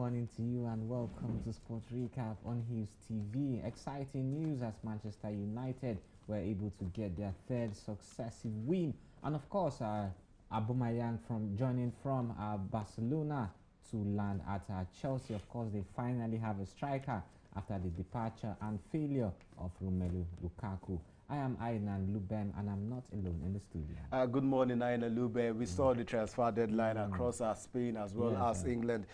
morning to you and welcome to Sports Recap on Hughes TV. Exciting news as Manchester United were able to get their third successive win. And of course, Aubameyang joining from Barcelona to land at Chelsea. Of course, they finally have a striker after the departure and failure of Romelu Lukaku. I am Ainan Lubem and I'm not alone in the studio. Good morning, Ainan Lubem. We saw the transfer deadline across Spain as well as England.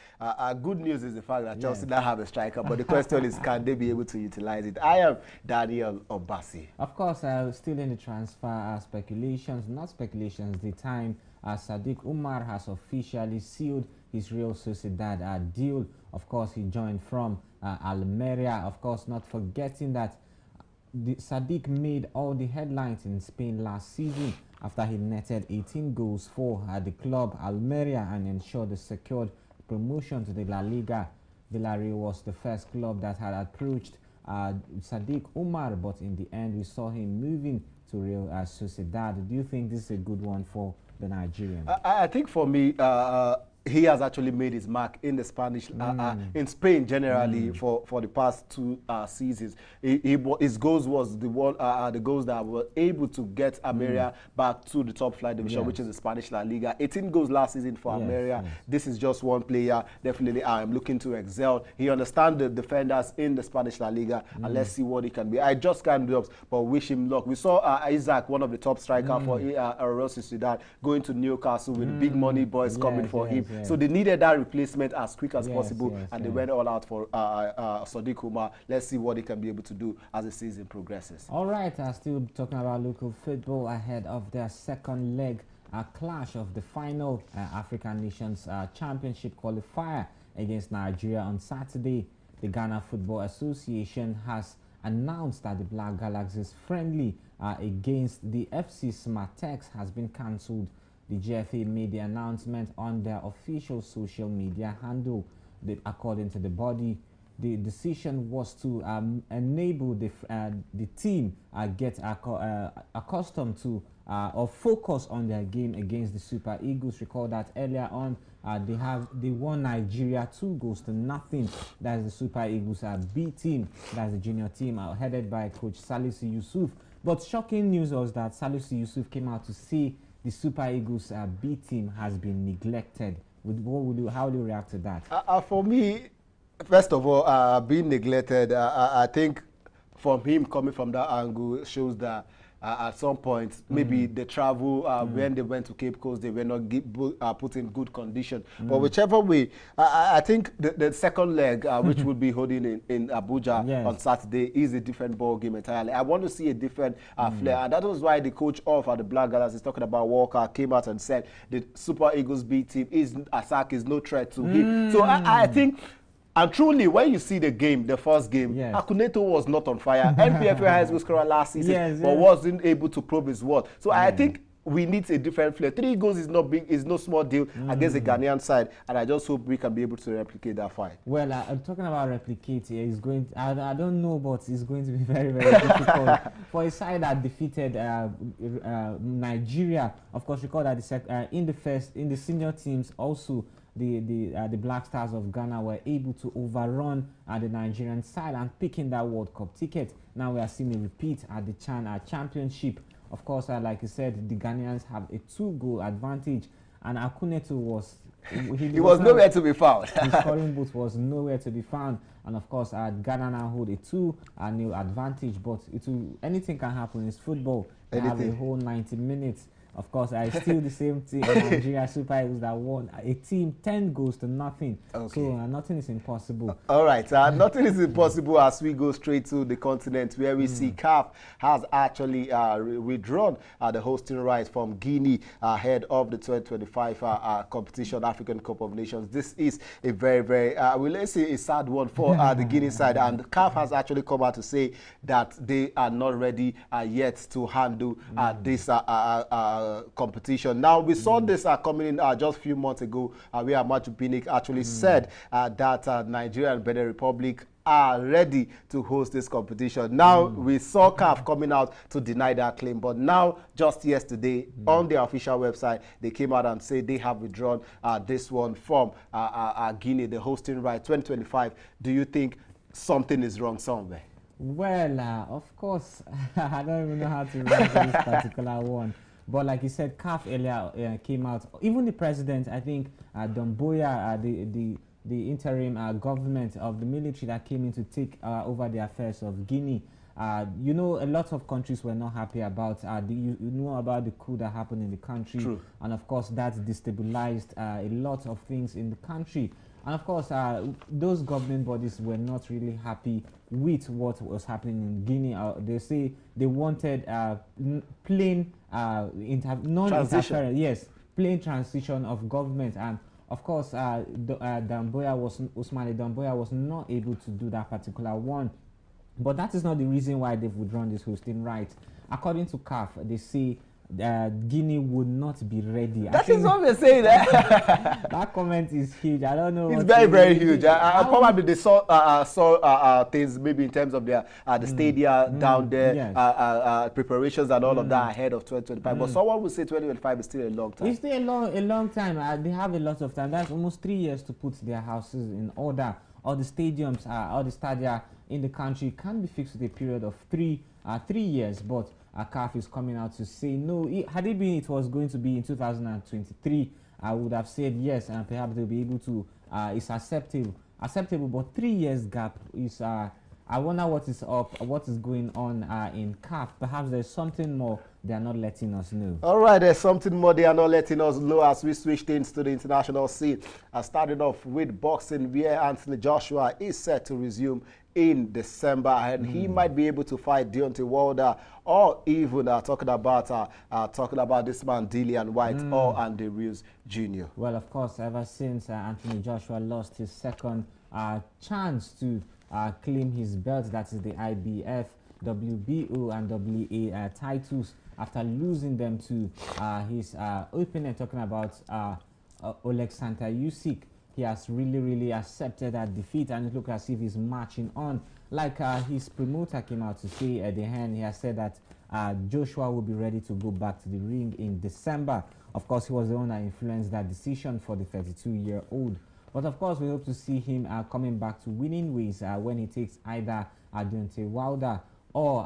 Good news is the fact that Chelsea now have a striker, but the question is, can they be able to utilize it? I am Daniel Obasi. Of course, still in the transfer speculations, not speculations, the time Sadiq Umar has officially sealed his Real Sociedad deal. Of course, he joined from Almeria. Of course, not forgetting that Sadiq made all the headlines in Spain last season after he netted 18 goals for the club Almeria and ensured the secured promotion to the La Liga. Villarreal was the first club that had approached Sadiq Umar, but in the end we saw him moving to Real Sociedad. Do you think this is a good one for the Nigerian? I think for me, he has actually made his mark in the Spanish, in Spain generally for the past two seasons. His goals was the goals that were able to get Almeria back to the top flight division, which is the Spanish La Liga. 18 goals last season for Almeria. This is just one player. Definitely, I am looking to excel. He understands the defenders in the Spanish La Liga, and let's see what he can be. I just can't do it, but wish him luck. We saw Isaac, one of the top strikers for Real Sociedad, going to Newcastle with big money boys coming for him. So they needed that replacement as quick as possible, and they went all out for Sadiq Umar. Let's see what he can be able to do as the season progresses. All right, still talking about local football ahead of their second leg clash of the final African Nations Championship qualifier against Nigeria on Saturday. The Ghana Football Association has announced that the Black Galaxies friendly against the FC Smartex has been cancelled. The GFA made the announcement on their official social media handle. According to the body, the decision was to enable the team get accustomed to or focus on their game against the Super Eagles. Recall that earlier on they won Nigeria 2-0. That's the Super Eagles B team. That's the junior team headed by Coach Salisu Yusuf. But shocking news was that Salisu Yusuf came out to say the Super Eagles B team has been neglected. How do you react to that? For me, first of all, being neglected, I think from him coming from that angle shows that at some point, maybe the travel, when they went to Cape Coast, they were not put in good condition. But whichever way, I think the second leg, which will be holding in Abuja on Saturday, is a different ball game entirely. I want to see a different flair. And that was why the coach of the Black Galaxies is talking about Walker, came out and said the Super Eagles B team is no threat to him. So I think, and truly, when you see the game, the first game, Akuneto was not on fire. NPFA high school scorer last season, but wasn't able to probe his worth. So I think we need a different flair. 3 goals is not big, is no small deal against the Ghanaian side, and I just hope we can be able to replicate that fight. Well, I'm talking about replicate here. It's going. I don't know, but it's going to be very, very difficult for a side that defeated Nigeria. Of course, recall that in the senior teams also. The Black Stars of Ghana were able to overrun the Nigerian side and picking that World Cup ticket. Now we are seeing a repeat at the Championship. Of course, like you said, the Ghanaians have a 2-goal advantage, and Akuneto was he was nowhere to be found. His scoring booth was nowhere to be found, and of course, Ghana now hold a 2-0 advantage. But anything can happen. It's football. They have a whole 90 minutes. Of course, I still the same team, Nigeria Super Eagles, that won a team 10-0. So nothing is impossible. All right, nothing is impossible as we go straight to the continent where we see CAF has actually withdrawn the hosting rights from Guinea ahead of the 2025 competition, African Cup of Nations. This is a very, very, let's say a sad one for the Guinea side, and CAF has actually come out to say that they are not ready yet to handle this competition. Now, we saw this coming in just a few months ago, where Amaju Pinnick actually said that Nigeria and Benin Republic are ready to host this competition. Now, we saw CAF coming out to deny that claim, but now, just yesterday, on their official website, they came out and said they have withdrawn this one from Guinea, the hosting right 2025. Do you think something is wrong somewhere? Well, of course, I don't even know how to answer this particular one. But like you said, CAF earlier came out. Even the president, I think, Domboya, the interim government of the military that came in to take over the affairs of Guinea. You know, a lot of countries were not happy about, you know about the coup that happened in the country. True. And of course, that destabilized a lot of things in the country. And of course, those government bodies were not really happy with what was happening in Guinea. They say they wanted plain non-interference, yes, plain transition of government. And of course, Usmane Damboya was not able to do that particular one. But that is not the reason why they've withdrawn this hosting right. According to CAF, they say Guinea would not be ready. That is what we're saying. That comment is huge. I don't know. It's very, very huge. Probably they saw things maybe in terms of their the stadia down there, yes. Preparations and all of that ahead of 2025. But someone would say 2025 is still a long time. It's still a long time. They have a lot of time. That's almost 3 years to put their houses in order. All the stadiums, all the stadia in the country can be fixed with a period of 3 years. But CAF is coming out to say no. Had it been it was going to be in 2023, I would have said yes, and perhaps they'll be able to. It's acceptable. But 3 years gap is. I wonder what is up, what is going on in CAF. Perhaps there's something more they are not letting us know. All right, there's something more they are not letting us know as we switch things to the international scene. I started off with boxing, where Anthony Joshua is set to resume in December, and he might be able to fight Deontay Wilder, or even talking about this man Dillian White or Andy Ruiz Jr. Well, of course, ever since Anthony Joshua lost his second chance to claim his belt, that is the IBF, WBO and WA titles, after losing them to his opponent, talking about Oleg Santayusic. He has really accepted that defeat, and it looks as if he's marching on. Like his promoter came out to say at the end, he has said that Joshua will be ready to go back to the ring in December. Of course, he was the one that influenced that decision for the 32-year-old. But of course, we hope to see him coming back to winning ways when he takes either Deontay Wilder or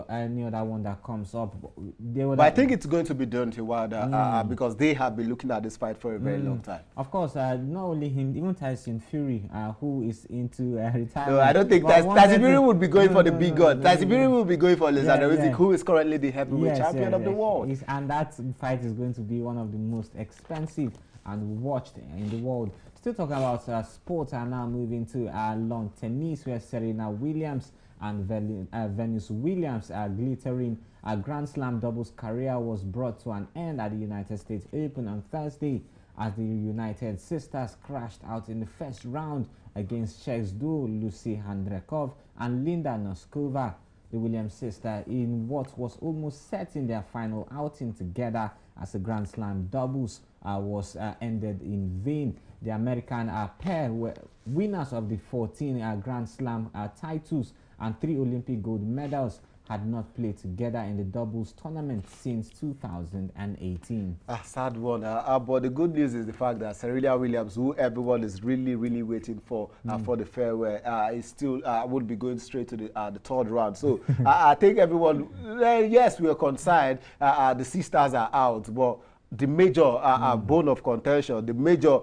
any other one that comes up. But I think it's going to be Deontay Wilder because they have been looking at this fight for a very long time. Of course, not only him, even Tyson Fury, who is into retirement. No, I don't think Tyson Fury would be going for the big gun. Tyson Fury will be going for Alexander Usyk, who is currently the heavyweight champion of the world. And that fight is going to be one of the most expensive and watched in the world. Still talking about sports, and now moving to lawn tennis, where Serena Williams and Venus Williams' glittering Grand Slam doubles career was brought to an end at the United States Open on Thursday, as the United sisters crashed out in the first round against Czech's duo Lucy Handrekov and Linda Noskova. The Williams sisters, in what was almost set in their final outing together as the Grand Slam doubles, was ended in vain. The American pair were winners of the 14 Grand Slam titles and 3 Olympic gold medals, had not played together in the doubles tournament since 2018. A sad one. But the good news is the fact that Serena Williams, who everyone is really waiting for the farewell, is still would be going straight to the third round. So I think everyone, yes, we are concerned. The sisters are out, but the major bone of contention, the major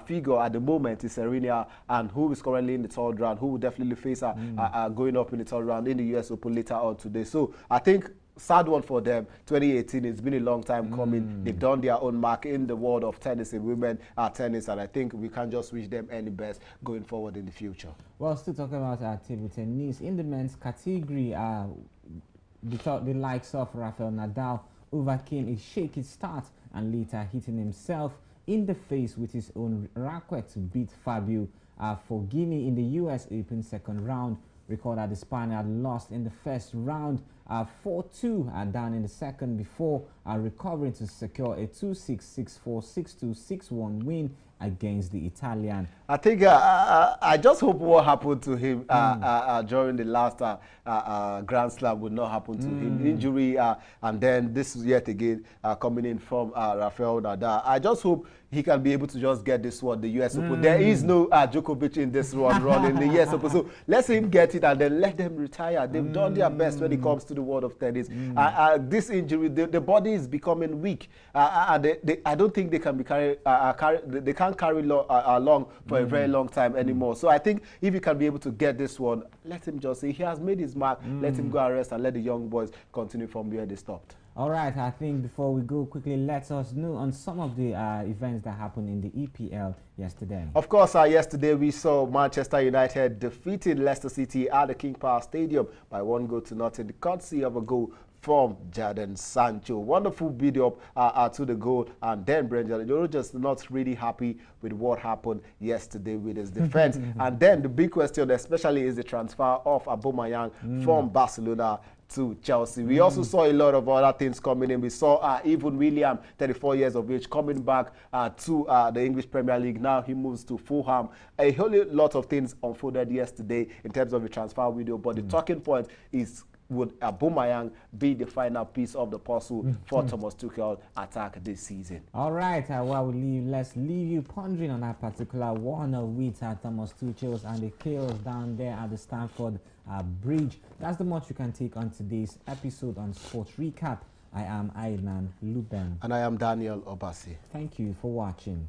figure at the moment is Serena, and who is currently in the third round, who will definitely face going up in the third round in the US Open later on today. So I think sad one for them. 2018, it's been a long time coming. They've done their own mark in the world of tennis and women tennis, and I think we can just wish them any best going forward in the future. Well, still talking about table tennis, in the men's category, the likes of Rafael Nadal overcame a shaky start and later hitting himself in the face with his own racket to beat Fabio Fognini in the US Open second round. Recall that the Spaniard lost in the first round 4-2 down in the second before recovering to secure a 2-6, 6-4, 6-2, 6-1 win against the Italian. I think I just hope what happened to him during the last Grand Slam would not happen to him. Injury, and then this is yet again coming in from Rafael Nadal. I just hope he can be able to just get this one, the US Open. There is no Djokovic in this one running the US Open. So let him get it and then let them retire. They've done their best when it comes to the world of tennis. This injury, the body is becoming weak. I don't think they can be they can't carry along for a very long time anymore. So I think if you can be able to get this one, let him just say he has made his mark. Let him go and rest and let the young boys continue from where they stopped. All right, I think before we go quickly, let us know on some of the events that happened in the EPL yesterday. Of course, yesterday we saw Manchester United defeating Leicester City at the King Power Stadium by 1-0, courtesy of a goal from Jadon Sancho. Wonderful build up to the goal, and then Brendan Rodgers not really happy with what happened yesterday with his defense. And then the big question especially is the transfer of Aubameyang from Barcelona to Chelsea. We also saw a lot of other things coming in. We saw even William, 34 years of age, coming back to the English Premier League. Now he moves to Fulham. A whole lot of things unfolded yesterday in terms of the transfer window, but the talking point is, would Aubameyang be the final piece of the puzzle for Thomas Tuchel attack this season? All right, let's leave you pondering on that particular one with Thomas Tuchel and the chaos down there at the Stamford Bridge. That's the much you can take on today's episode on Sports Recap. I am Aidan Luben. And I am Daniel Obasi. Thank you for watching.